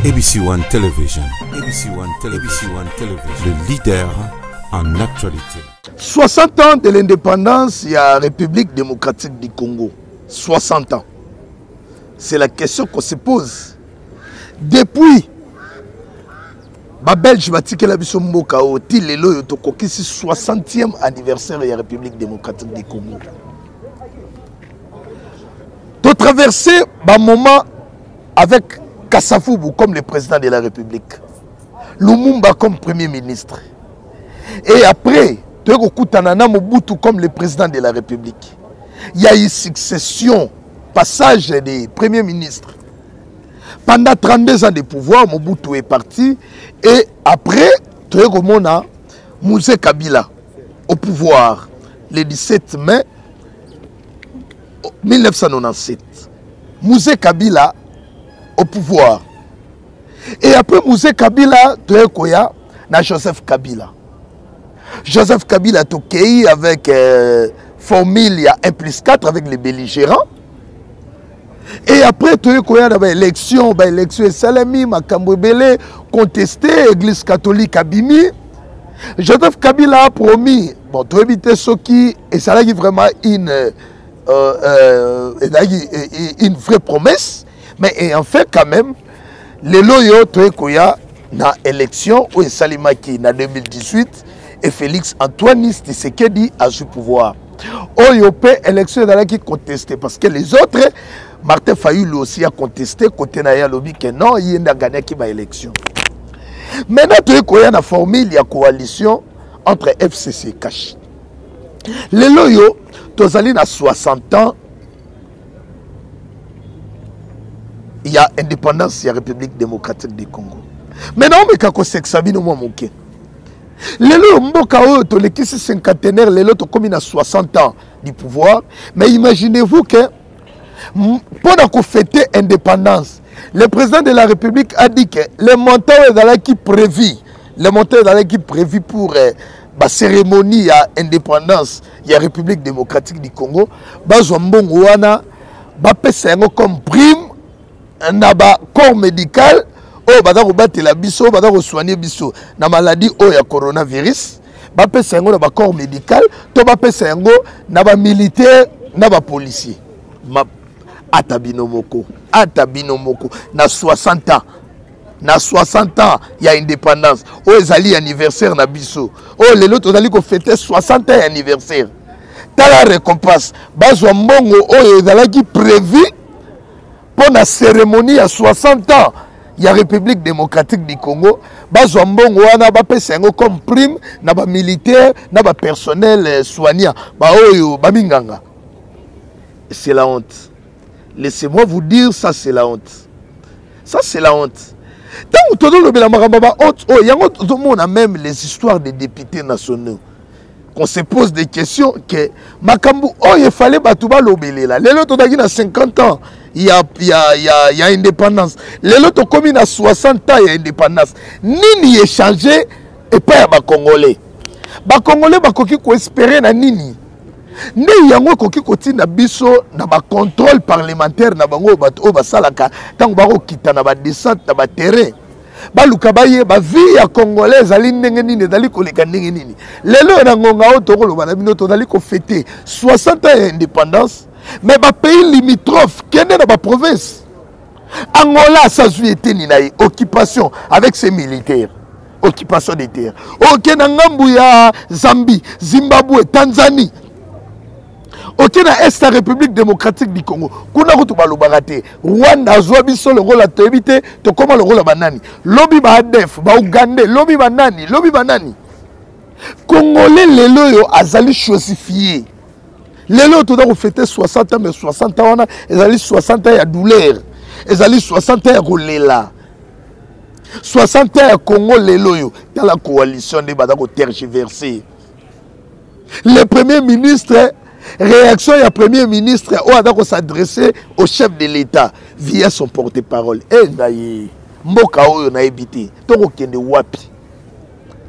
ABC One Television. ABC One Television. ABC One Television. Le leader en actualité. 60 ans de l'indépendance, il y a la République démocratique du Congo. 60 ans. C'est la question qu'on se pose. Depuis, les Belges batiké la biso mboka oti lelo yoto kokisi 60e anniversaire de la République démocratique du Congo. Tu as traversé un moment avec Kassafoubou comme le président de la République, Lumumba comme premier ministre. Et après, tu as Nana Mobutu comme le président de la République. Il y a eu succession, passage des premiers ministres. Pendant 32 ans de pouvoir, Mobutu est parti. Et après, tu as Mouzé Kabila au pouvoir le 17 mai 1997. Mouzé Kabila au pouvoir. Et après Mouzé Kabila, tu as Joseph Kabila. Joseph Kabila a toqué avec formule, il y a 1+4 avec les belligérants. Et après, tu as élection, élection Salami, Makambouebele, contesté, Église catholique Abimi. Joseph Kabila a promis, bon, tu as évité ce qui, et ça a vraiment une vraie promesse, mais en fait, quand même, les loyaux, tu as dans l'élection, où Salimaki, en 2018, et Félix Antoine Tshisekedi a su pouvoir. Oyopé, élection dans qui contesté, parce que les autres, Martin Fayulu aussi a contesté, côté Naya Lobby, que non, il y a gagné qui va élection. Maintenant, tu as une formule, il y a coalition entre FCC et Kashi. Les loyaux, tu as 60 ans, il y a indépendance, il y a République démocratique du Congo. Maintenant, on me dit Sabino Mouamouké. Lelo mboka oyo to lekisi cinquantenaire lelo to komi na 60 ans du pouvoir, mais imaginez-vous que pendant fêter indépendance, le président de la République a dit que les montants qui prévu, les montants qui prévu pour la cérémonie à indépendance, il y a République démocratique du Congo, bazwambongo wana ba pesa comme prime na ba corps médical. Oh, badako batela biso, badako soigner biso na maladie oh ya coronavirus, ba pesa yango na ba corps médical, to ba pesa yango na ba militaire, na ba policier. Atabinomoko na 60 ans. Na 60 ans, il y a indépendance. Oh, ezali anniversaire na biso. Oh, lelo tozali ko fêter 60 ans anniversaire. Tala récompense, bazwa mbongo oh ezalaki prévu pour la cérémonie à 60 ans. Il y a République démocratique du Congo, bazwambongo wana ba pesa ngo comme prime na ba militaire na ba personnel soignant ba oyo ba minganga. C'est la honte. Laissez-moi vous dire, ça c'est la honte. Ça c'est la honte. Tant que tout le monde a honte, oh yango tout le monde a même les histoires des députés nationaux. Qu'on se pose des questions que makambu oh il fallait batuba lobele là. Les autres qui na 50 ans. Il y a indépendance. Les autres communes à 60 ans, il y a indépendance. Nini échangé et pas à Congolais. Les Congolais ko espérer na nini. Ne yango koki koti na biso na ba contrôle parlementaire na bango bato ba salaka tango bako kita na ba descente na ba terrain. Ba luka baye ba vie ya Congolais ali ndenge nini dali koleka ndenge nini. Lelo na ngonga o to koloba na bino to dali ko fêter 60 ans d'indépendance. Mais les pays limitrophes, qui est dans la province, Angola, ça a été une occupation avec ses militaires. Occupation des terres. Ok, na Ngambouya, Zambie, Zimbabwe, Tanzanie. Ok, na Est, la République démocratique du Congo. Kuna kutu balubarate. Rwanda, Zouabiso, le rôle à t'éviter, to comment le rôle à banani. Lobby ba ADF, ba Ougandais, lobby banani, lobby banani. Congolais, les loyaux, azali chosifié. Les autres ont fêté 60 ans, mais 60 ans, ils ont 60 ans de douleur. Ils ont 60 ans de roléla. 60 ans de Congo, les loyaux, dans la coalition des Badako tergiversés. Le Premier ministre, réaction, il y a Premier ministre, on a s'adresser au chef de l'État via son porte-parole. Eh, naïe, Mboka Oyo na évité. Toko kende wapi.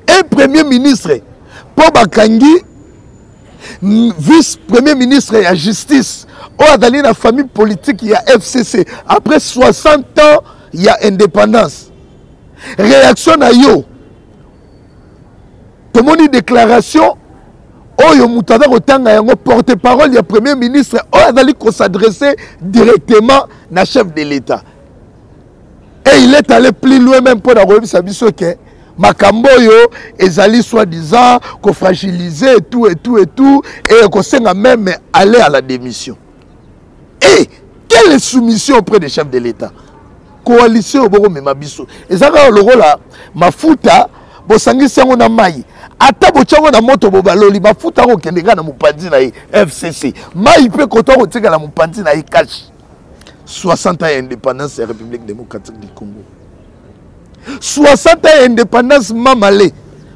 Un Premier ministre, pour Bakangi, vice-premier ministre et la justice, dans la famille politique, il y a FCC. Après 60 ans, il y a indépendance. réaction na yo tomoni déclaration oyo mutada kotanga yango porte-parole ya premier ministre oyo azali ko s'adresser directement na chef de l'État. Et il est allé plus loin même pour la revue biso que makambo yo ezali soi-disant ko fragiliser et tout et ko senga même aller à la démission. Et quelle soumission auprès des chefs de l'État? Coalition au boko mema biso. Ezaka le rôle là mafuta bosangi sango na mai. Ata bochango na moto bobaloli mafuta ko kendeka na mupanzi na FCC. Mai pe koto ko tika na mupanzi na cash. 60 ans d'indépendance de la République démocratique du Congo. 60 ans d'indépendance mamale.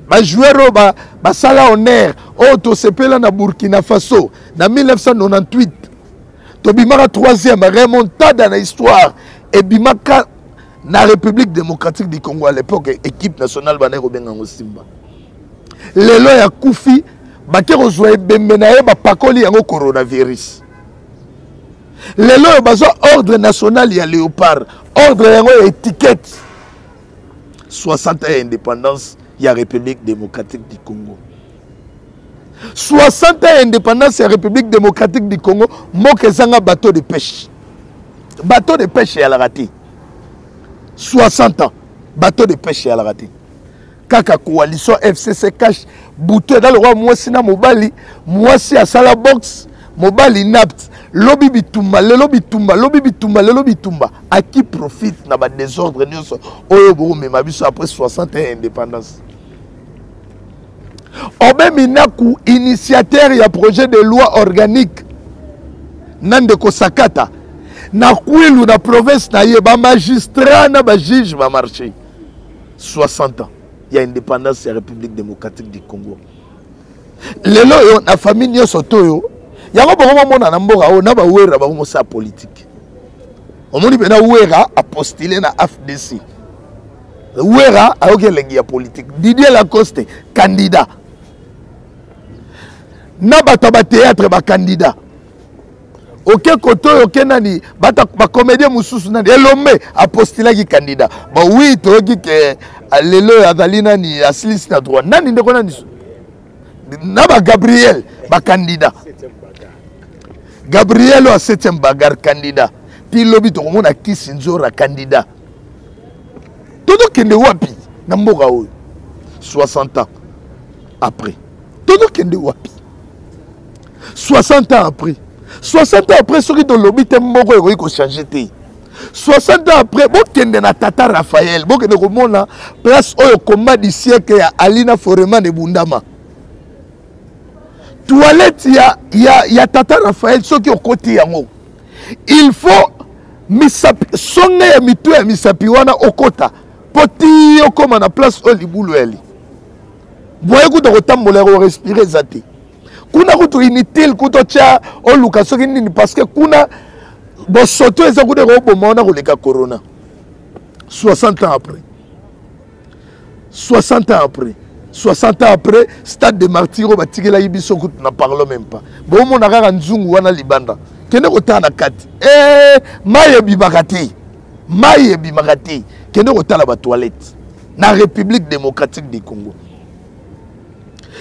Ba joueur ba sala honneur auto sepela na Burkina Faso na 1998. To bimaka 3e remontada na histoire et bimaka na République démocratique du Congo à l'époque équipe nationale banero bengango Simba. Lelo ya kufi bakero zoe bembenaye ba pakoli yango coronavirus. Lelo bazo ordre national ya Léopard, ordre yango étiquette 60 ans d'indépendance ya République démocratique du Congo. 60 ans d'indépendance ya République démocratique du Congo, mokezanga bateau de pêche. Bateau de pêche ya la raté. 60 ans bateau de pêche ya la raté. Kaka coalition FCC cash bouteille dans le roi mwasi na mobali, mwasi à sala box, mobali napt. Lobby bitumba, lobby bitumba. À qui profite na ba désordre nyonso oyo bo mema biso après 60 ans d'indépendance. Obe Minaku initiateur ya projet de loi organique nande ko sakata na kwilu na province na ye ba magistrat na ba juge ba marché 60 ans ya indépendance ya République démocratique du Congo. Lelo yo na famille nyonso toyo yango bongo mona na mboka o na ba wera ba mo sa politique. Omoni bena wera a postulé na FDC. Wera a okelengi ya politique. Didier Lacoste candidat. Na bata ba théâtre ba candidat. Oké koto oké nani bata ba comédien mususu nani Elombe a postulé ki candidat. Ba oui to ki ke lelo azalina ni aslis na droit. Nani ndeko nani na ba Gabriel ba candidat. Gabriel a 7e bagarre candidat. Puis lobi to komona Kisinzora candidat. Todo kende wapi na mboka oyo 60 ans après. Todo kende wapi 60 ans après. 60 ans après ce qui to lobi te mboko ko changer te. 60 ans après bo kende na Tata Raphaël, bo kende komona place oyo combat du siècle ya Alina Foreman de Bundama. Toilette ya Tata Raphaël ce qui au côté yango. Il faut misapi sonne ya mitu ya misapi wana okota poti okoma na place o libulu eli. Boye kuto kotambola ko respirer zati. Kuna kuto inutile kuto cha o luka soki nini parce que kuna bo soto eza kuto ko bomona ko leka corona. 60 ans après. 60 ans après. 60 ans après, stade de Martiro, batikela yibiso na parlons même pas. Bon mon akaka nzungu wana libanda. Kene kota na kati. Maye bibakati. Maye bibakati. Kene kota la ba toilette. Na République démocratique du Congo.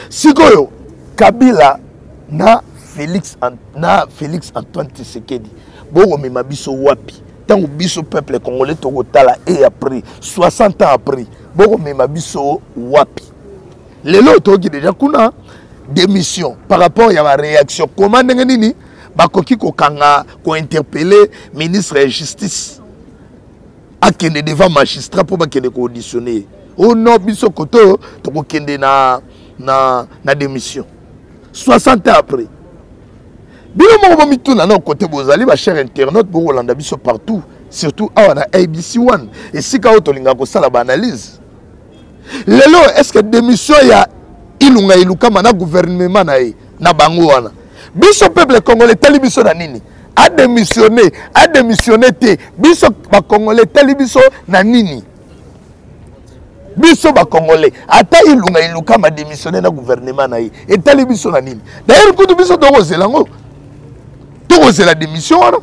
Sikoyo Kabila na Félix Antoine Tshisekedi. Bon mema biso wapi. Tant biso peuple congolais to kotala et après 60 ans après. Bon mema biso wapi. Les lots qui déjà kuna démission par rapport à la réaction comment nini bakoki ko kanga ko interpeller ministre de justice akende devant magistrat pour bakende ko auditionner au non biso koto to ko kende na démission 60 ans après bilo mo mituna na côté bozali ba cher internaute bo Holanda biso partout surtout na ABC1 et si ka otolinga ko sala ba analyse. Lelo est-ce que démission ya ilunga iluka mana gouvernement na bango wana biso peuple congolais tali biso na nini a démissionné te biso ba congolais tali biso na nini biso ba congolais ata ilunga iluka ma démissionné na gouvernement et tali biso na nini d'ailleurs kutu biso to la démission wana.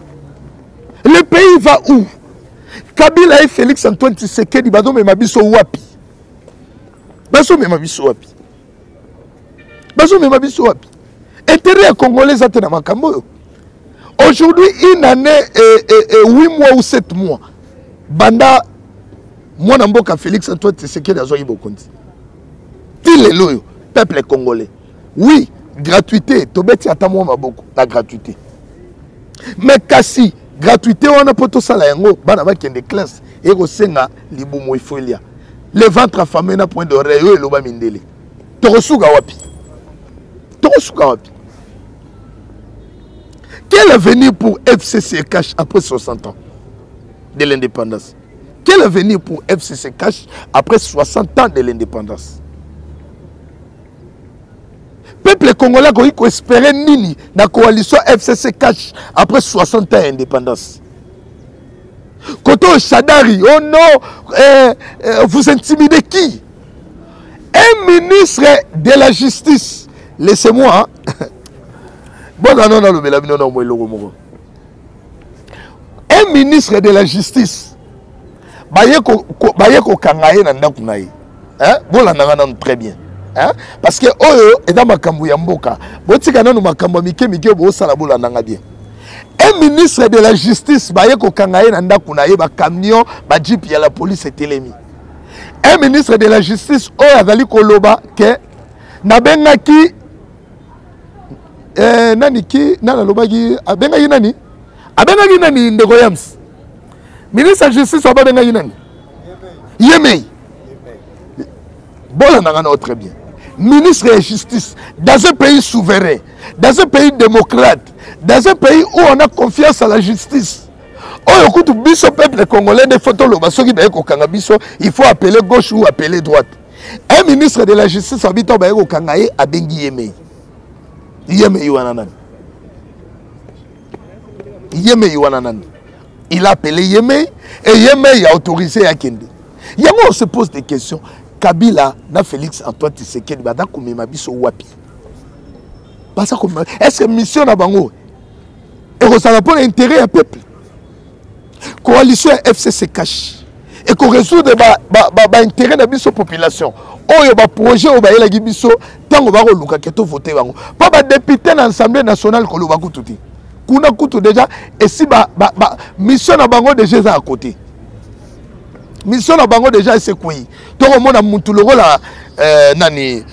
Le pays va où? Kabila et Félix Antoine Tshisekedi bazo mema biso wapi. Bazo mema biso wapi. Bazo mema biso wapi. Intérêt congolais a tena makambo. Aujourd'hui, une année et 8 mois ou 7 mois. Banda moi namboka Félix Antoine Tshisekedi azo yibokondi. Tile loyo peuple congolais. Oui, gratuité, tobeti atamo maboko la gratuité. Mais kasi gratuité on a poto sala yango bana ba kende classe et ko senga libumo ifolia. Le ventre affamé na point d'oreille et loba mindele. Torosuga wapi. Torosuga wapi. Quel avenir pour FCCH après 60 ans de l'indépendance? Quel avenir pour FCCH après 60 ans de l'indépendance? Peuple congolais a espéré nini la coalition FCCH après 60 ans d'indépendance. Koto Chadari, oh non, vous intimidez qui? Un ministre de la justice, laissez-moi. Un ministre de la justice, très bien. Hein? Parce que Oyo est dans ma Yamboka. Un ministre de la justice, camion, jeep, la police et télémi. Un ministre de la justice, Oyo Azali Koloba, que Nabengaki nani ki nana lobaki abengaki nani Ndegoyams. Ministre de la justice abengaki nani Yemei. Bon, on a très bien. Ministre de la justice, dans un pays souverain, dans un pays démocrate, dans un pays où on a confiance à la justice. Oh, écoute, biso peuple congolais, des photos, il faut appeler gauche ou appeler droite. Un ministre de la justice habite au Kangaye à Bengi Yemei. Yemei Yuananan. Yemei Yuananan. Il a appelé Yemei et Yemei a autorisé Akende. Yamou, on se pose des questions. Kabila na Félix Antoine Tshisekedi bada komema biso wapi. Est-ce que mission na bango et que ça n'a pas l'intérêt à peuple. Coalition FCCH et qu'on résoudre intérêt de la population. Oyo ba projet o ba yela biso tango ba ko luka keto voter bango. Pas ba député dans l'Assemblée nationale ko luka kututi. Kuna kutu déjà et si mission na bango déjà à côté. Mission na bango déjà c'est quoi? Tout le monde a monté le rôle nani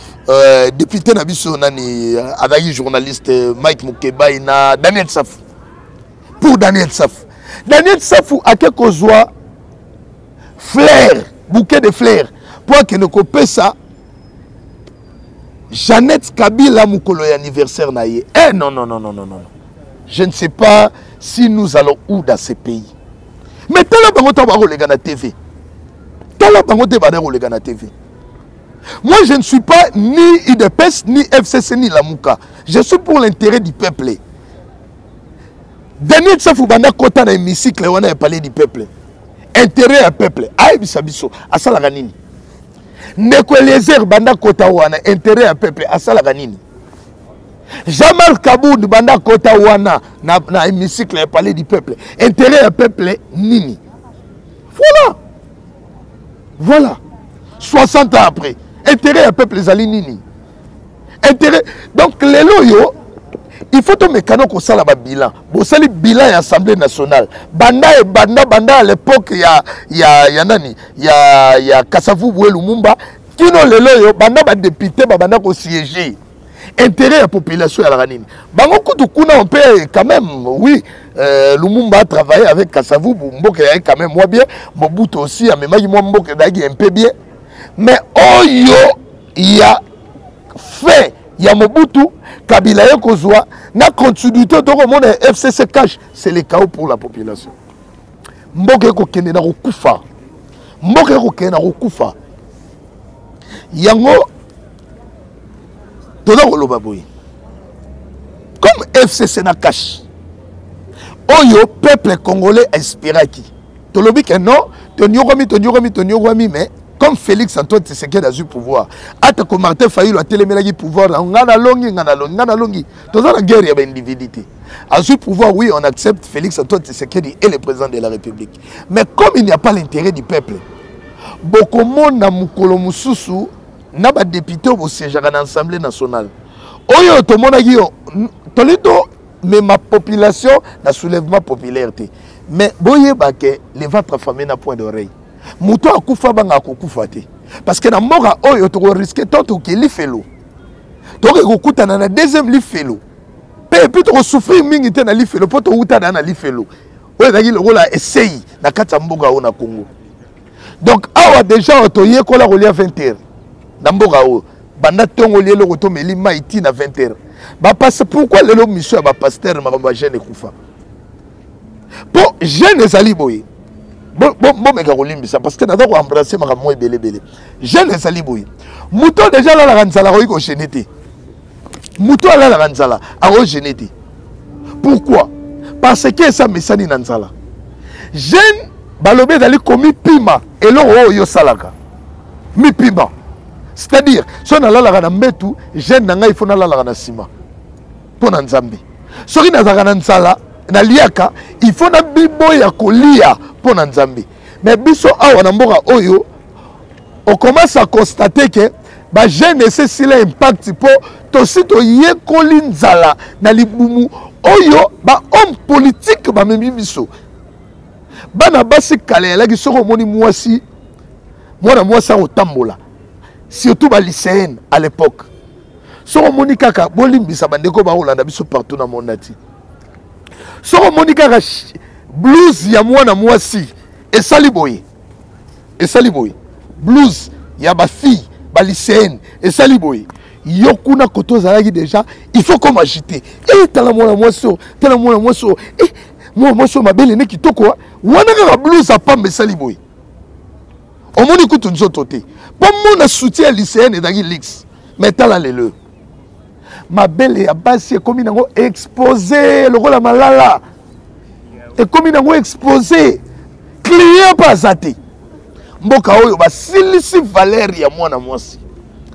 député na biso nani avec journaliste Mike Mukeba na Daniel Safou. Pour Daniel Safou. Daniel Safou a quelque chose fleurs, bouquet de fleurs pour que ne coupe ça. Jeannette Kabila mukolo anniversaire na ye. Eh non. Je ne sais pas si nous allons où dans ce pays. Mais tala bango tabaro les gars na TV. Moi, je ne suis pas ni IDPS, ni FCC, ni Lamouka. Je suis pour l'intérêt du peuple. Daniel Safou Banda Kota dans l'hémicycle, on a parlé du peuple. Intérêt à peuple. Aïe, bisabiso, à Salaganini. Neko Eliezer Banda Kota Wana, intérêt à peuple, à Salaganini. Jamal Kaboud Banda Kota Wana, dans l'hémicycle, on a parlé du peuple. Intérêt à peuple, Nini. Voilà. 60 ans après. Intérêt à peuple les alinini. Intérêt. Donc, les loyaux, il faut que mécano qu'on ça là-bas bilan. Bon, c'est le bilan de l'Assemblée nationale. Banda à l'époque, il y a Kassavou Boué Lumumba. Qui n'ont les loyaux, banda député, banda qu'on siéger. Intérêt à la population à la ranine. Bango Koutoukuna, on peut quand même, oui, Lumumba a travaillé avec Kassavou, Mboke quand même, moi bien, Mobutu aussi, mais moi Mboke un peu bien. Mais oh yo, il y a fait, il y a Mobutu, Kabila Yokozwa, na continuité de remonter FCC cash, c'est le chaos pour la population. Mboke Kokene na Rokufa. Mboke Kokene na Rokufa. Yango, comme FCC na cash, Oyo peuple congolais espéra qui. Tolobi que non, Tonyogomi, mais comme Félix Antoine Tshisekedi a eu pouvoir atako Martin Fayulu a téléménagi pouvoir ngana longi dans la guerre il y a individualité a eu pouvoir oui on accepte Félix Antoine Tshisekedi et le président de la République mais comme il n'y a pas l'intérêt du peuple beaucoup monde na mukolo mususu na ba député au siège à l'Assemblée nationale oyo to monaki tolito mais ma population na soulèvement populaire mais boye baké les votre famille na point d'oreille muto akufa banga akufa te parce que na mboka oyo to risquer tant que li felo to ko kutana na deuxième li felo pe puis to souffrir mingi te na li felo poto uta na li felo oyo daki lokola essaye na kata mboka o na Congo donc awa déjà to yekola ko lia 20h na mboka o banda tongo lielo ko to meli maiti na 20h ba passe pourquoi le mission ba pasteur ma jeune kufa pour jeune ezali boye bon meka kolimbisa parce que naza ko embrasser ma moi belé jeune ezali boye muto déjà la ranzala ko chenete muto la ranzala a ko chenete pourquoi parce que ça mesani nanzala jeune balobe dali komi pima elo yo salaka mi pima c'est-à-dire si on a la mbetu jeune nanga il faut na la na sima pour nzambe soki nazaka na nzala na liaka il faut na bibo ya kolia pour nzambe mais biso awa na mboka oyo on commence à constater que ba jeune c'est si l'impact pour to sito yekoli nzala na libumu oyo ba homme politique ba memi biso bana basi kale la ki soko moni mwasi mwana mwasi o tambola surtout ba lycéenne à l'époque soko moni kaka bolimbisa bandeko ba olanda biso partout na mondati soko moni kaka blues ya mwana mwasi esali boye blues ya ba fille ba lycéenne esali boye yo kuna koto zalaki déjà il faut comme agiter et tala mwana mwasi moi mabele ne kitoko wana ka blues a pas mesali boy omoni kutu nzoto te pas mon soutien lycéenne daki lix mais tala lelo mabele ya basi comme nango exposé lokola malala et comme nango exposé client pas zate mboka oyo ba silisi valeur ya mwana mwasi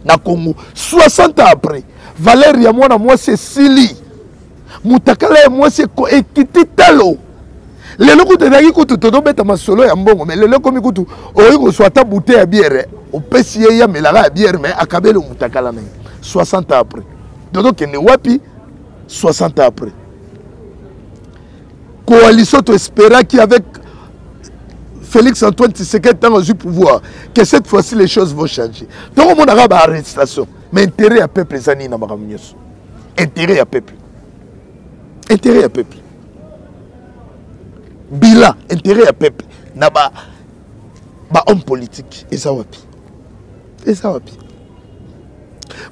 na Congo 60 ans après valeur ya mwana mwasi sili mutakala ya mwasi ko ekiti talo lelo kutu daki kutu todo beta masolo ya mbongo mais lelo komi kutu oyo ko swata bouteille ya bière o pesi ya melaka ya bière mais akabelo mutakala na 60 ans après dodo kende wapi 60 ans après coalition to espéra qui avec Félix Antoine Tshisekedi dans le pouvoir que cette fois-ci les choses vont changer donc on a ba arrestation mais intérêt à peuple zani na makamnyoso intérêt à peuple bila intérêt à peuple na ba homme politique et ça wapi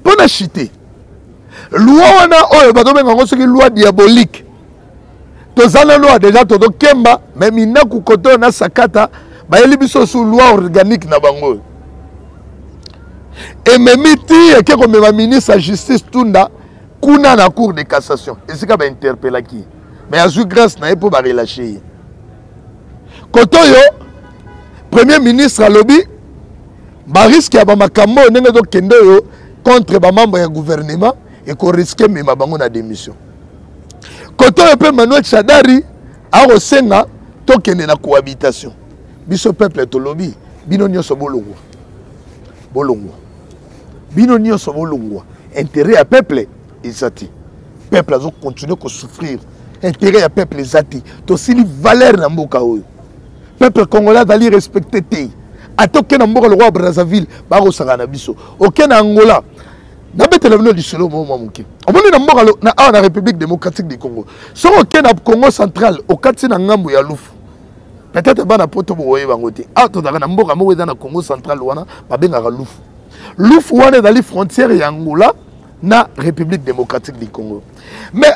pour na chiter loi wana oyo ba domenga ngosoki loi diabolique tozana loi déjà todo kemba mais mina ku koto na sakata ba elibiso sous loi organique na bango et memiti ke ko mema ministre de justice tunda kuna na cour de cassation esika ba interpeller qui mais azu grâce na pour ba relâcher koto yo premier ministre a lobby ba risque ya ba makambo ndenge do kendo yo contre ba membre ya gouvernement et ko risque mema bango na démission koto yo pe Manuel Chadari a resenga to kende na cohabitation biso peuple to lobby bino nyoso bolongwa bino nyoso bolongwa intérêt à peuple ezati peuple azo continuer ko souffrir intérêt à peuple ezati to sili valeur na mboka oyo peuple congolais dali respecter te atoke na mboka le roi Brazzaville ba ko sanga na biso oke na Angola na betele bino lisolo mo moke omoni na mboka na République démocratique du Congo so oke na Congo central okati na ngambo ya lufu peut-être bana poto boye bango te to daga na mboka mo na Congo central wana ba benga lufu wana dali frontière ya Angola na République démocratique du Congo mais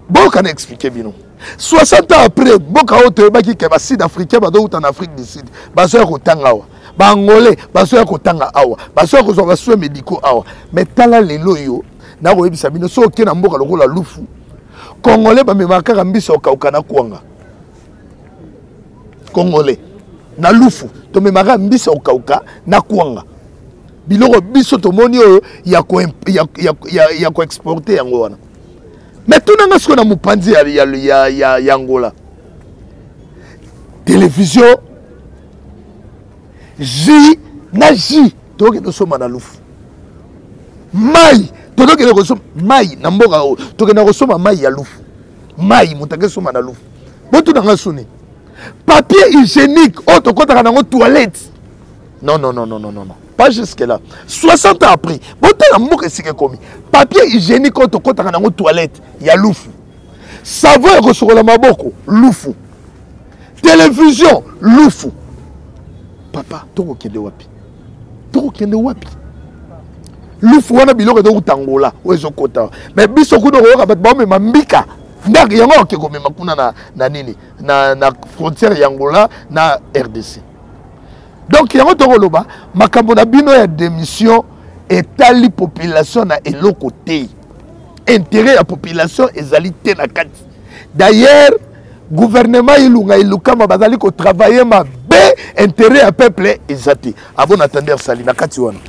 bon qu'on expliquer bino 60 ans après boka oto baki ke ba sud-africain ba do en Afrique du Sud ba so ko tanga wa ba ngolais ba so ko tanga awa ba so ko zo soins médicaux awa mais tala lelo yo na ko yebisa bino so ke na mboka lokola lufu congolais ba memaka mbisa okauka na kwanga congolais na lufu tomemaka mbisa okauka na kwanga biloko biso tomoni oyo ya ko exporter yango wana mais tunanga siko na mupanzi ya Angola télévision J na J toke no soma na lufu mai toke no soma mai na mboka toke na soma mai ya lufu mai mutake soma na lufu botu nanga suni papier hygiénique auto kota na toilette non pas jusque là 60 ans après botu na mboka sike komi papier hygiénique auto kota na toilette ya lufu savon ko sokola maboko lufu télévision lufu papa toko kende wapi lufu wana biloko to kutangola wezo kota mais biso kuno ko ka ba mema mbika ndaki yango ke ko mema kuna na nini na frontière ya Angola na RDC donc yango to koloba makambo na bino ya démission etali population na eloko te intérêt ya population ezali te na kati d'ailleurs gouvernement ilunga ilukama bazali ko travailler ma be intérêt à peuple ezati abon attendre sali na kati wana